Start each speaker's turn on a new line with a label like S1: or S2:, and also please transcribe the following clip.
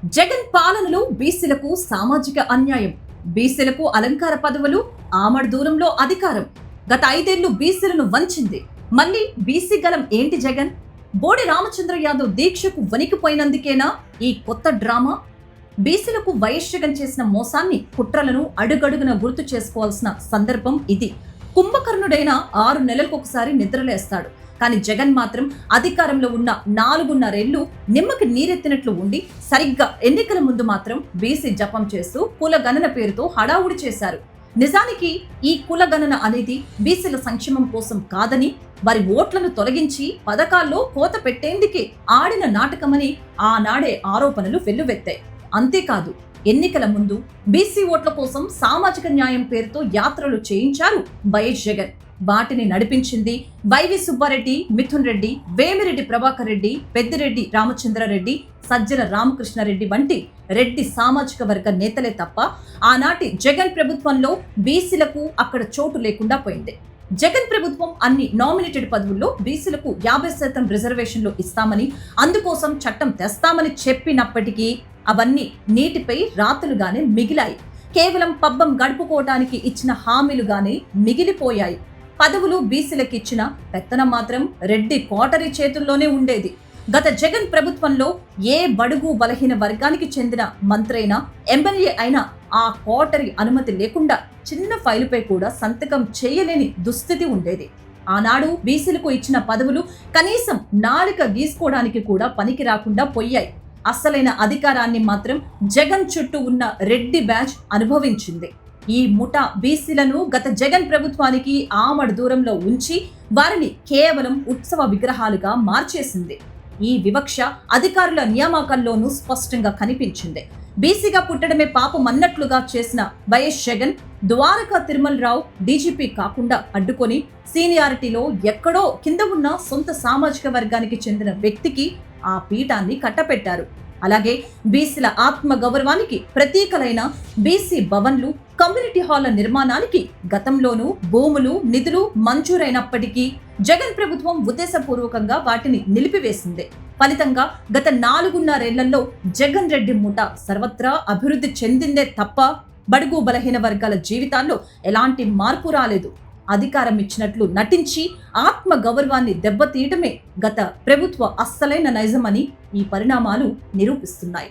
S1: జగన్ పాలనలో బీసీలకు సామాజిక అన్యాయం, బీసీలకు అలంకార పదవులు, ఆమడ దూరంలో అధికారం. గత 5 ఏళ్లు బీసీలను వంచింది. మళ్ళీ బీసీ గలం ఏంటి జగన్? బోడి రామచంద్ర యాదవ్ దీక్షకు వణికిపోయినందుకేనా ఈ కొత్త డ్రామా? బీసీలకు వైఎస్ జగన్ చేసిన మోసాన్ని, కుట్రలను అడుగడుగున గుర్తు చేసుకోవాల్సిన సందర్భం ఇది. కుంభకర్ణుడైన 6 నెలలకొకసారి నిద్రలేస్తాడు. కానీ జగన్ మాత్రం అధికారంలో ఉన్న 4.5 ఏళ్లు నిమ్మకి నీరెత్తినట్లు ఉండి సరిగ్గా ఎన్నికల ముందు మాత్రం బీసీ జపం చేస్తూ కులగణన పేరుతో హడావుడి చేశారు. నిజానికి ఈ కులగణన అనేది బీసీల సంక్షేమం కోసం కాదని, వారి ఓట్లను తొలగించి పథకాల్లో కోత పెట్టేందుకే ఆడిన నాటకమని ఆనాడే ఆరోపణలు వెల్లువెత్తాయి. అంతేకాదు, ఎన్నికల ముందు బీసీ ఓట్ల కోసం సామాజిక న్యాయం పేరుతో యాత్రలు చేయించారు వైఎస్ జగన్. వాటిని నడిపించింది వైవి సుబ్బారెడ్డి, మిథున్ రెడ్డి, వేమిరెడ్డి ప్రభాకర్ రెడ్డి, పెద్దిరెడ్డి రామచంద్రారెడ్డి, సజ్జల రామకృష్ణారెడ్డి వంటి రెడ్డి సామాజిక వర్గ నేతలే తప్ప ఆనాటి జగన్ ప్రభుత్వంలో బీసీలకు అక్కడ చోటు లేకుండా పోయింది. జగన్ ప్రభుత్వం అన్ని నామినేటెడ్ పదవుల్లో బీసీలకు 50% రిజర్వేషన్లు ఇస్తామని, అందుకోసం చట్టం తెస్తామని చెప్పినప్పటికీ అవన్నీ నీటిపై రాతలుగానే మిగిలాయి. కేవలం పబ్బం గడుపుకోవడానికి ఇచ్చిన హామీలుగానే మిగిలిపోయాయి. పదవులు బీసీలకు ఇచ్చిన పెత్తనం మాత్రం రెడ్డి కోటరీ చేతుల్లోనే ఉండేది. గత జగన్ ప్రభుత్వంలో ఏ బడుగు బలహీన వర్గానికి చెందిన మంత్రి అయినా, ఎమ్మెల్యే అయినా ఆ కోటరీ అనుమతి లేకుండా చిన్న ఫైలుపై కూడా సంతకం చేయలేని దుస్థితి ఉండేది. ఆనాడు బీసీలకు ఇచ్చిన పదవులు కనీసం నాలుక గీసుకోవడానికి కూడా పనికి రాకుండా పోయాయి. అసలైన అధికారాన్ని మాత్రం జగన్ చుట్టూ ఉన్న రెడ్డి బ్యాచ్ అనుభవించింది. ఈ ముఠా బీసీలను గత జగన్ ప్రభుత్వానికి ఆమడ దూరంలో ఉంచి వారిని కేవలం ఉత్సవ విగ్రహాలుగా మార్చేసింది. ఈ వివక్ష అధికారుల నియామకాల్లోనూ స్పష్టంగా కనిపించింది. బీసీగా పుట్టడమే పాపం అన్నట్లుగా చేసిన వైఎస్ జగన్ ద్వారకా తిరుమలరావు డీజీపీ కాకుండా అడ్డుకొని సీనియారిటీలో ఎక్కడో కింద ఉన్న సొంత సామాజిక వర్గానికి చెందిన వ్యక్తికి ఆ పీఠాన్ని కట్టపెట్టారు. అలాగే బీసీల ఆత్మ గౌరవానికి ప్రతీకలైన బీసీ భవన్లు, కమ్యూనిటీ హాళ్ల నిర్మాణానికి గతంలోనూ భూములు, నిధులు మంజూరైనప్పటికీ జగన్ ప్రభుత్వం ఉద్దేశపూర్వకంగా వాటిని నిలిపివేసింది. ఫలితంగా గత 4.5 ఏళ్లలో జగన్ రెడ్డి ముఠా సర్వత్రా అభివృద్ధి చెందిందే తప్ప బడుగు బలహీన వర్గాల జీవితాల్లో ఎలాంటి మార్పు రాలేదు. అధికారం ఇచ్చినట్లు నటించి ఆత్మ గౌరవాన్ని దెబ్బతీయటమే గత ప్రభుత్వ అస్సలైన నైజమని ఈ పరిణామాలు నిరూపిస్తున్నాయి.